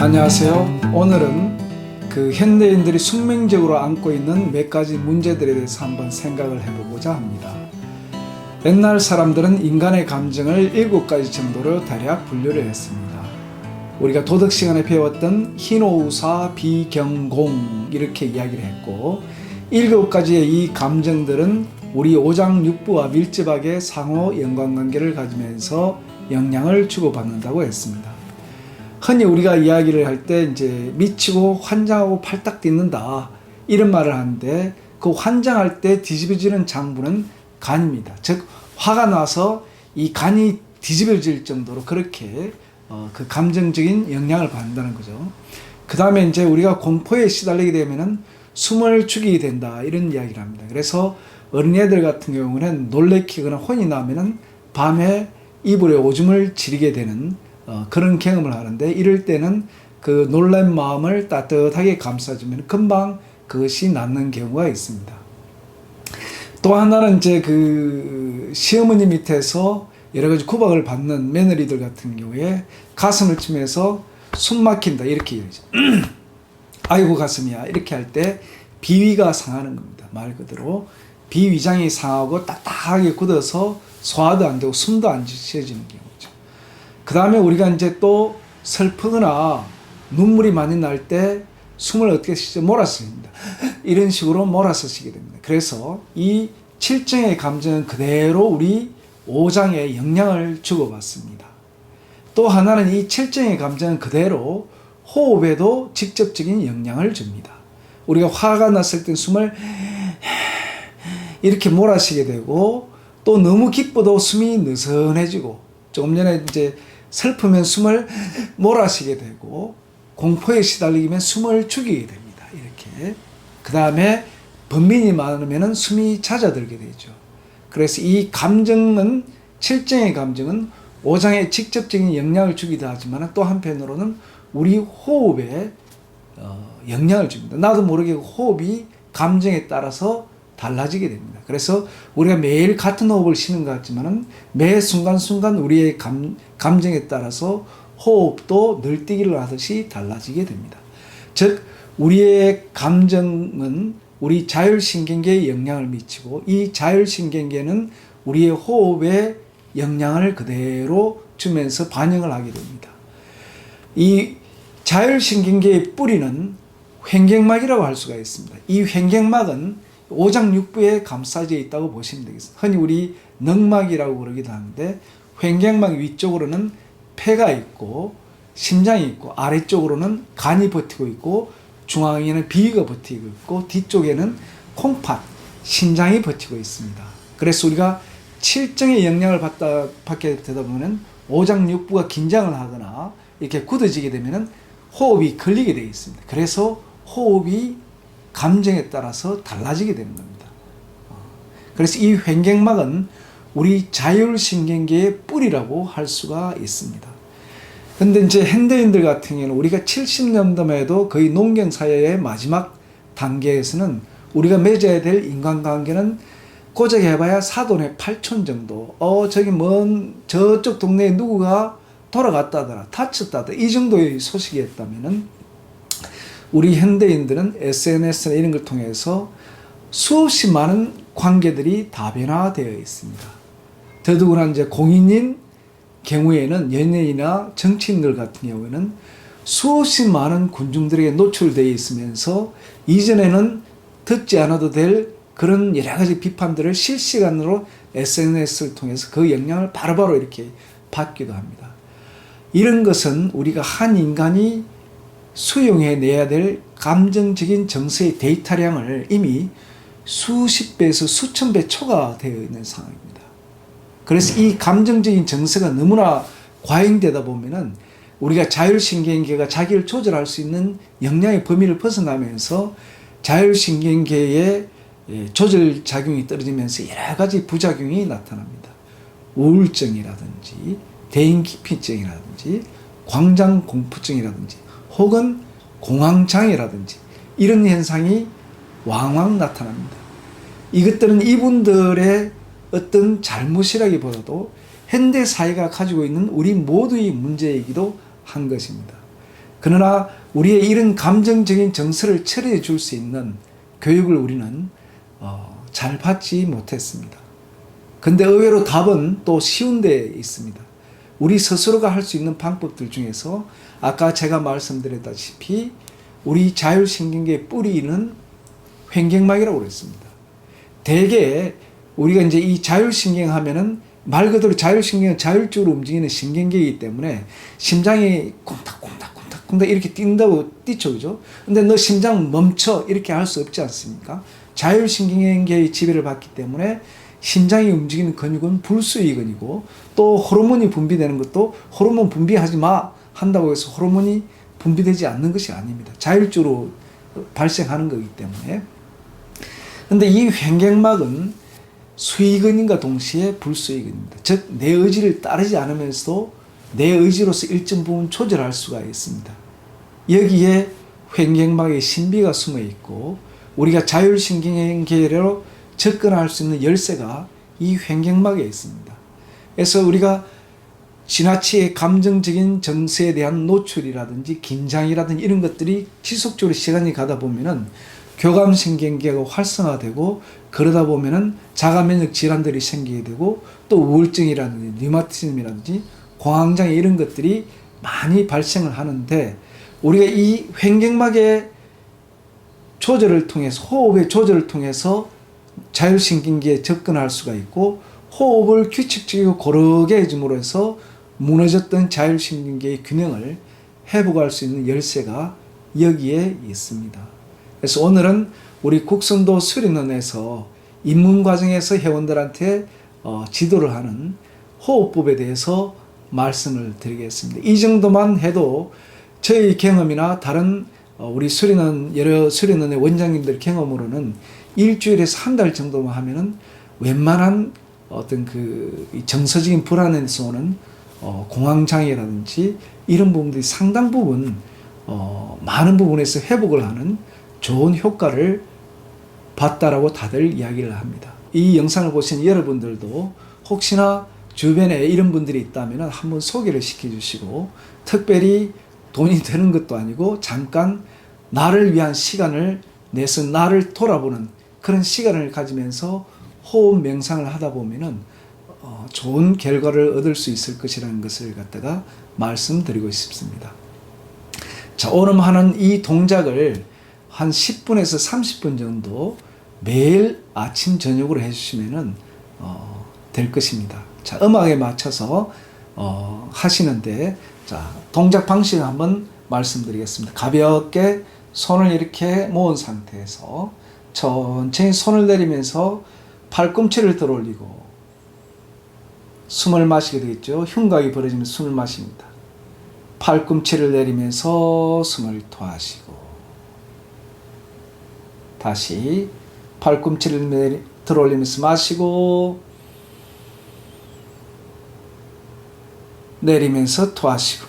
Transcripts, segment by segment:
안녕하세요. 오늘은 현대인들이 숙명적으로 안고 있는 몇 가지 문제들에 대해서 한번 생각을 해보고자 합니다. 옛날 사람들은 인간의 감정을 7가지 정도로 대략 분류를 했습니다. 우리가 도덕 시간에 배웠던 희노우사 비경공 이렇게 이야기를 했고, 7가지의 이 감정들은 우리 오장육부와 밀접하게 상호 연관관계를 가지면서 영향을 주고받는다고 했습니다. 흔히 우리가 이야기를 할 때 이제 미치고 환장하고 팔딱 뛰는다 이런 말을 하는데, 그 환장할 때 뒤집어지는 장부는 간입니다. 즉 화가 나서 이 간이 뒤집어질 정도로 그렇게 그 감정적인 영향을 받는다는 거죠. 그 다음에 이제 우리가 공포에 시달리게 되면은 숨을 죽이게 된다 이런 이야기를 합니다. 그래서 어린애들 같은 경우는 놀래키거나 혼이 나면은 밤에 이불에 오줌을 지리게 되는 그런 경험을 하는데, 이럴 때는 그 놀란 마음을 따뜻하게 감싸주면 금방 그것이 낫는 경우가 있습니다. 또 하나는 이제 그 시어머니 밑에서 여러 가지 구박을 받는 며느리들 같은 경우에 가슴을 치면서 숨 막힌다 이렇게 얘기하죠. 아이고 가슴이야 이렇게 할 때 비위가 상하는 겁니다. 말 그대로 비위장이 상하고 딱딱하게 굳어서 소화도 안 되고 숨도 안 쉬어지는 경우죠. 그 다음에 우리가 이제 또 슬프거나 눈물이 많이 날 때 숨을 어떻게 쉬죠? 몰아서 쉽니다. 이런 식으로 몰아서 쉬게 됩니다. 그래서 이 7정의 감정은 그대로 우리 5장에 영향을 주고받습니다. 또 하나는 이 7정의 감정은 그대로 호흡에도 직접적인 영향을 줍니다. 우리가 화가 났을 때 숨을 이렇게 몰아쉬게 되고, 또 너무 기뻐도 숨이 느슨해지고, 조금 전에 이제 슬프면 숨을 몰아쉬게 되고, 공포에 시달리면 숨을 죽이게 됩니다. 이렇게. 그 다음에 번민이 많으면 숨이 잦아들게 되죠. 그래서 이 감정은, 7정의 감정은 5장에 직접적인 영향을 주기도 하지만 또 한편으로는 우리 호흡에 영향을 줍니다. 나도 모르게 호흡이 감정에 따라서 달라지게 됩니다. 그래서 우리가 매일 같은 호흡을 쉬는 것 같지만 매 순간순간 우리의 감정에 따라서 호흡도 늘뛰기를 하듯이 달라지게 됩니다. 즉 우리의 감정은 우리 자율신경계에 영향을 미치고, 이 자율신경계는 우리의 호흡에 영향을 그대로 주면서 반영을 하게 됩니다. 이 자율신경계의 뿌리는 횡격막이라고 할 수가 있습니다. 이 횡격막은 오장육부에 감싸져 있다고 보시면 되겠습니다. 흔히 우리 넉막이라고 그러기도 하는데, 횡격막 위쪽으로는 폐가 있고 심장이 있고, 아래쪽으로는 간이 버티고 있고, 중앙에는 비위가 버티고 있고, 뒤쪽에는 콩팥, 신장이 버티고 있습니다. 그래서 우리가 7정의 영향을 받게 되다 보면 오장육부가 긴장을 하거나 이렇게 굳어지게 되면 호흡이 걸리게 되어 있습니다. 그래서 호흡이 감정에 따라서 달라지게 되는 겁니다. 그래서 이 횡격막은 우리 자율신경계의 뿌리라고 할 수가 있습니다. 근데 이제 현대인들 같은 경우는 우리가 70년대만 해도 거의 농경사회의 마지막 단계에서는 우리가 맺어야 될 인간관계는 고작 해봐야 사돈의 8촌 정도, 저기 먼 저쪽 동네에 누구가 돌아갔다더라, 다쳤다더라, 이 정도의 소식이었다면은 우리 현대인들은 SNS나 이런 걸 통해서 수없이 많은 관계들이 다변화되어 있습니다. 더더구나 이제 공인인 경우에는 연예인이나 정치인들 같은 경우에는 수없이 많은 군중들에게 노출되어 있으면서 이전에는 듣지 않아도 될 그런 여러 가지 비판들을 실시간으로 SNS를 통해서 그 영향을 바로바로 이렇게 받기도 합니다. 이런 것은 우리가 한 인간이 수용해내야 될 감정적인 정서의 데이터량을 이미 수십 배에서 수천 배 초과되어 있는 상황입니다. 그래서 이 감정적인 정서가 너무나 과잉되다 보면은 우리가 자율신경계가 자기를 조절할 수 있는 역량의 범위를 벗어나면서 자율신경계의 조절작용이 떨어지면서 여러 가지 부작용이 나타납니다. 우울증이라든지 대인기피증이라든지 광장공포증이라든지 혹은 공황장애라든지 이런 현상이 왕왕 나타납니다. 이것들은 이분들의 어떤 잘못이라기보다도 현대사회가 가지고 있는 우리 모두의 문제이기도 한 것입니다. 그러나 우리의 이런 감정적인 정서를 처리해 줄 수 있는 교육을 우리는 잘 받지 못했습니다. 근데 의외로 답은 또 쉬운 데 있습니다. 우리 스스로가 할 수 있는 방법들 중에서 아까 제가 말씀드렸다시피 우리 자율신경계의 뿌리는 횡격막이라고 그랬습니다. 대개 우리가 이제 이 자율신경 하면은 말 그대로 자율신경은 자율적으로 움직이는 신경계이기 때문에 심장이 콩닥콩닥 이렇게 뛴다고 뛰죠, 그죠? 근데 너 심장 멈춰 이렇게 할 수 없지 않습니까? 자율신경계의 지배를 받기 때문에 심장이 움직이는 근육은 불수의 근이고 또 호르몬이 분비되는 것도 호르몬 분비하지 마 한다고 해서 호르몬이 분비되지 않는 것이 아닙니다. 자율적으로 발생하는 거기 때문에. 근데 이 횡격막은 수의근인과 동시에 불수의근입니다. 즉 내 의지를 따르지 않으면서도 내 의지로서 일정 부분 조절할 수가 있습니다. 여기에 횡격막의 신비가 숨어 있고 우리가 자율신경계로 접근할 수 있는 열쇠가 이 횡격막에 있습니다. 그래서 우리가 지나치게 감정적인 정서에 대한 노출이라든지 긴장이라든지 이런 것들이 지속적으로 시간이 가다 보면은 교감신경계가 활성화되고 그러다 보면은 자가면역 질환들이 생기게 되고 또 우울증이라든지 류마티즘이라든지 공황장애 이런 것들이 많이 발생을 하는데 우리가 이 횡격막의 조절을 통해서 호흡의 조절을 통해서 자율신경계에 접근할 수가 있고 호흡을 규칙적이고 고르게 해줌으로 해서 무너졌던 자율신경계의 균형을 회복할 수 있는 열쇠가 여기에 있습니다. 그래서 오늘은 우리 국선도 수련원에서 입문 과정에서 회원들한테 지도를 하는 호흡법에 대해서 말씀을 드리겠습니다. 이 정도만 해도 저희 경험이나 다른 우리 수련원 여러 수련원의 원장님들 경험으로는 일주일에서 한 달 정도만 하면은 웬만한 어떤 그 정서적인 불안에서 오는 공황장애라든지 이런 부분들이 상당 부분 많은 부분에서 회복을 하는 좋은 효과를 봤다라고 다들 이야기를 합니다. 이 영상을 보신 여러분들도 혹시나 주변에 이런 분들이 있다면 한번 소개를 시켜주시고 특별히 돈이 되는 것도 아니고 잠깐 나를 위한 시간을 내서 나를 돌아보는 그런 시간을 가지면서 호흡 명상을 하다 보면은 좋은 결과를 얻을 수 있을 것이라는 것을 갖다가 말씀드리고 싶습니다. 자, 오늘 하는 이 동작을 한 10분에서 30분 정도 매일 아침 저녁으로 해주시면은 될 것입니다. 자, 음악에 맞춰서 하시는데 자, 동작 방식을 한번 말씀드리겠습니다. 가볍게 손을 이렇게 모은 상태에서 천천히 손을 내리면서 팔꿈치를 들어 올리고 숨을 마시게 되겠죠. 흉곽이 벌어지면 숨을 마십니다. 팔꿈치를 내리면서 숨을 토하시고 다시 팔꿈치를 들어 올리면서 마시고 내리면서 토하시고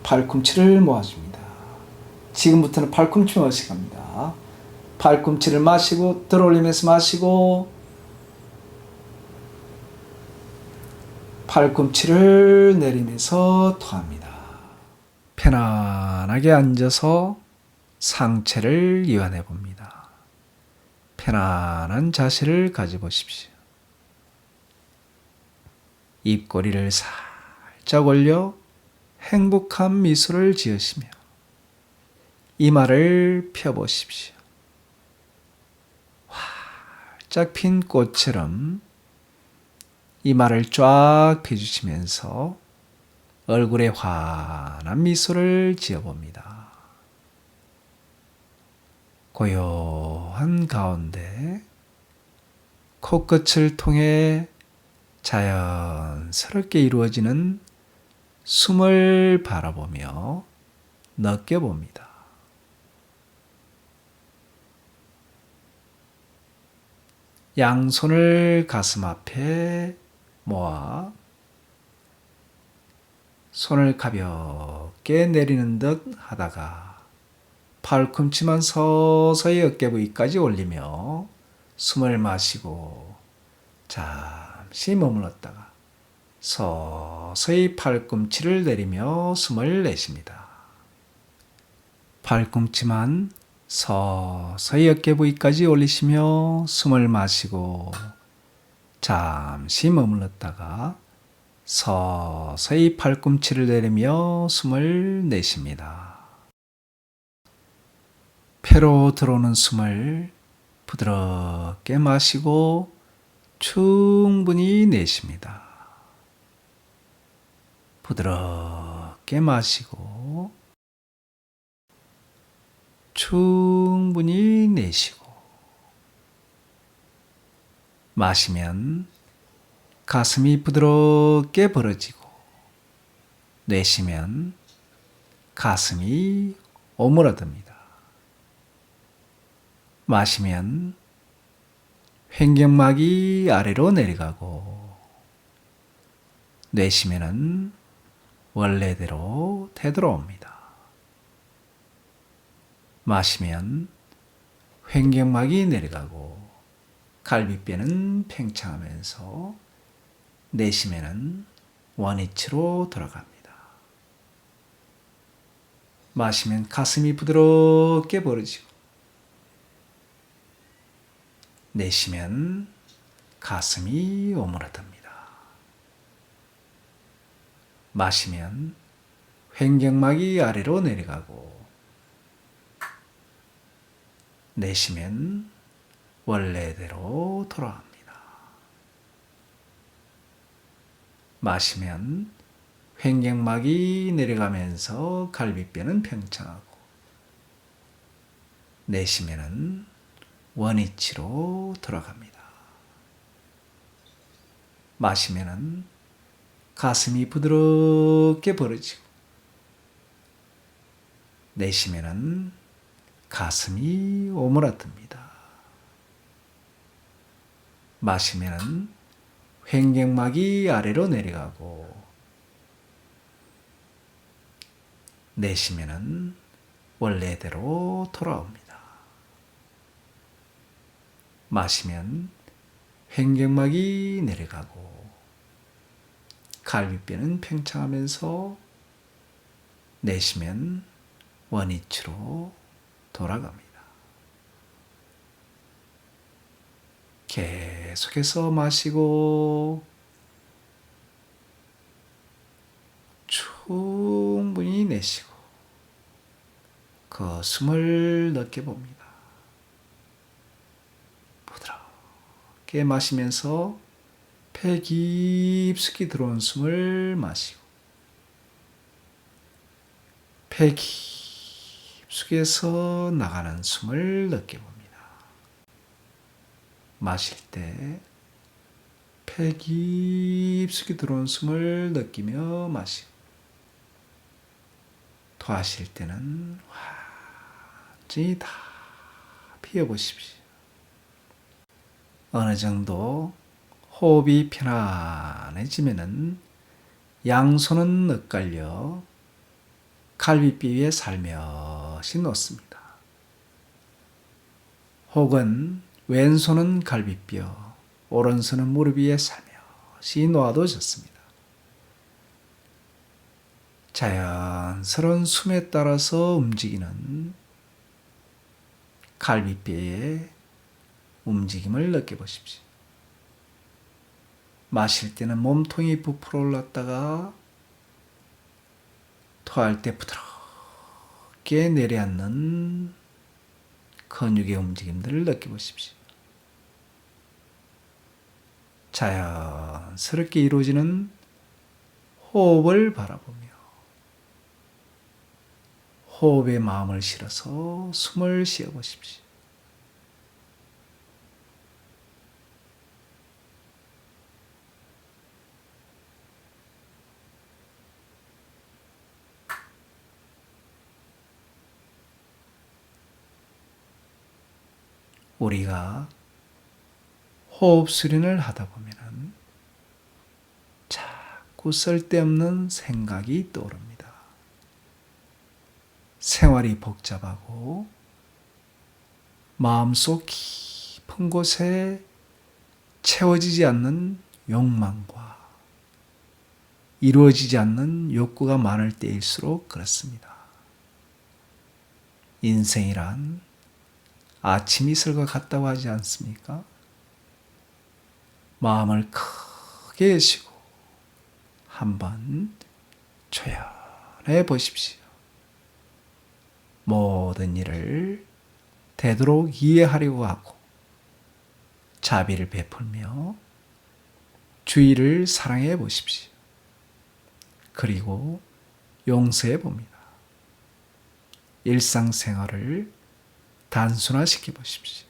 팔꿈치를 모아줍니다. 지금부터는 팔꿈치 모으시 갑니다. 팔꿈치를 마시고 들어 올리면서 마시고 팔꿈치를 내리면서 토합니다. 편안하게 앉아서 상체를 이완해 봅니다. 편안한 자세를 가져보십시오. 입꼬리를 살짝 올려 행복한 미소를 지으시며 이마를 펴보십시오. 활짝 핀 꽃처럼 이마를 쫙 펴주시면서 얼굴에 환한 미소를 지어봅니다. 고요한 가운데 코끝을 통해 자연스럽게 이루어지는 숨을 바라보며 느껴봅니다. 양손을 가슴 앞에 모아 손을 가볍게 내리는 듯 하다가 팔꿈치만 서서히 어깨 부위까지 올리며 숨을 마시고 잠시 머물렀다가 서서히 팔꿈치를 내리며 숨을 내쉽니다. 팔꿈치만 서서히 어깨 부위까지 올리시며 숨을 마시고 잠시 머물렀다가 서서히 팔꿈치를 내리며 숨을 내쉽니다. 폐로 들어오는 숨을 부드럽게 마시고 충분히 내쉽니다. 부드럽게 마시고 충분히 내쉬고 마시면 가슴이 부드럽게 벌어지고 내쉬면 가슴이 오므라듭니다. 마시면 횡격막이 아래로 내려가고 내쉬면은 원래대로 되돌아옵니다. 마시면 횡격막이 내려가고 갈비뼈는 팽창하면서 내쉬면은 원위치로 돌아갑니다. 마시면 가슴이 부드럽게 벌어지고 내쉬면 가슴이 오므라듭니다. 마시면 횡격막이 아래로 내려가고 내쉬면 원래대로 돌아갑니다. 마시면 횡격막이 내려가면서 갈비뼈는 팽창하고 내쉬면은 원위치로 돌아갑니다. 마시면은 가슴이 부드럽게 벌어지고 내쉬면은 가슴이 오므라듭니다. 마시면은 횡격막이 아래로 내려가고 내쉬면은 원래대로 돌아옵니다. 마시면 횡격막이 내려가고 갈비뼈는 팽창하면서 내쉬면 원위치로 돌아갑니다. 계속해서 마시고 충분히 내쉬고 그 숨을 느껴봅니다. 부드럽게 마시면서 폐 깊숙이 들어온 숨을 마시고 폐 깊숙이에서 나가는 숨을 느껴봅니다. 마실 때 폐 깊숙이 들어온 숨을 느끼며 마시고 토하실 때는 완전히 다 피워보십시오. 어느 정도 호흡이 편안해지면은 양손은 엇갈려 갈비뼈 위에 살며시 놓습니다. 혹은 왼손은 갈비뼈, 오른손은 무릎 위에 살며시 놓아도 좋습니다. 자연스러운 숨에 따라서 움직이는 갈비뼈의 움직임을 느껴보십시오. 마실 때는 몸통이 부풀어 올랐다가 토할 때 부드럽게 내려앉는 근육의 움직임들을 느껴보십시오. 자연스럽게 이루어지는 호흡을 바라보며 호흡에 마음을 실어서 숨을 쉬어보십시오. 우리가 호흡 수련을 하다 보면은 자꾸 쓸데없는 생각이 떠오릅니다. 생활이 복잡하고 마음속 깊은 곳에 채워지지 않는 욕망과 이루어지지 않는 욕구가 많을 때일수록 그렇습니다. 인생이란 아침 이슬과 같다고 하지 않습니까? 마음을 크게 여시고 한번 조연해 보십시오. 모든 일을 되도록 이해하려고 하고 자비를 베풀며 주위를 사랑해 보십시오. 그리고 용서해 봅니다. 일상생활을 단순화시켜 보십시오.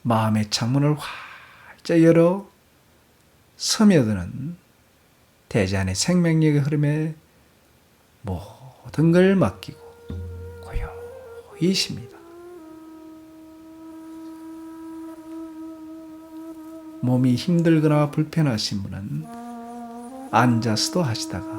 마음의 창문을 활짝 열어 스며드는 대자연의 생명력의 흐름에 모든 걸 맡기고 고요히 쉽니다. 몸이 힘들거나 불편하신 분은 앉아서도 하시다가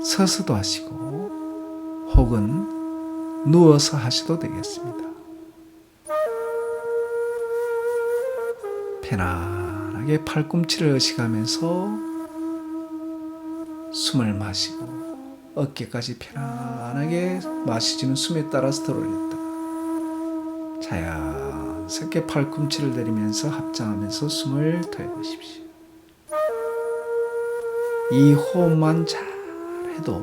서서도 하시고 혹은 누워서 하셔도 되겠습니다. 편안하게 팔꿈치를 의식하면서 숨을 마시고 어깨까지 편안하게 마시지는 숨에 따라서 들어올렸다가 자연스럽게 팔꿈치를 내리면서 합장하면서 숨을 토해보십시오. 이 호흡만 잘 해도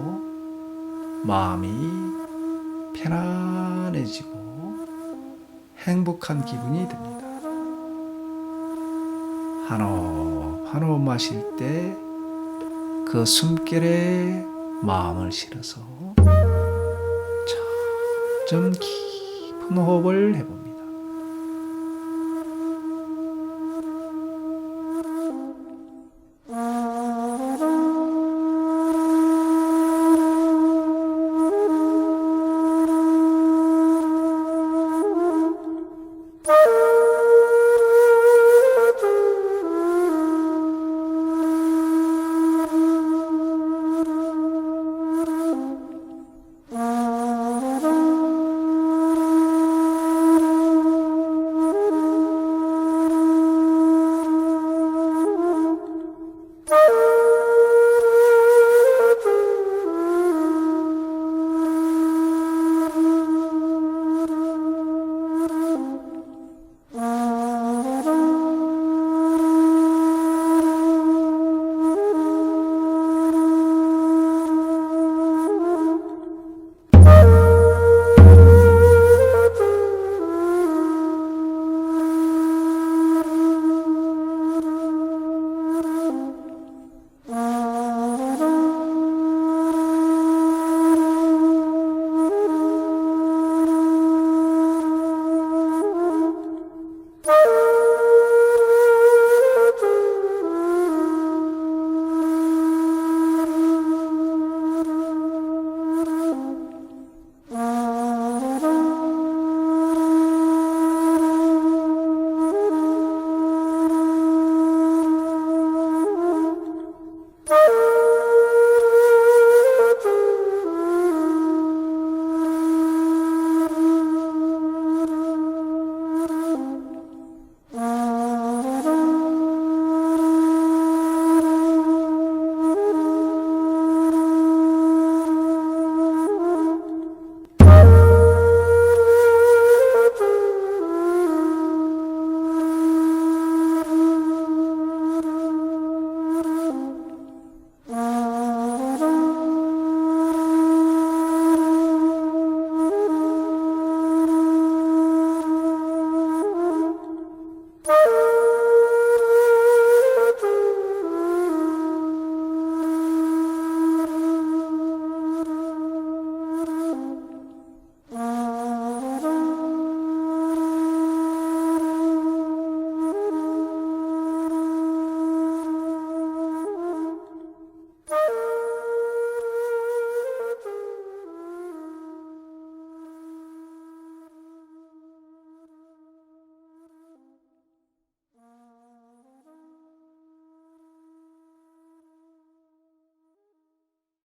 마음이 편안해지고 행복한 기분이 듭니다. 한 호흡 한 호흡 마실 때 그 숨결에 마음을 실어서 점점 깊은 호흡을 해봅니다.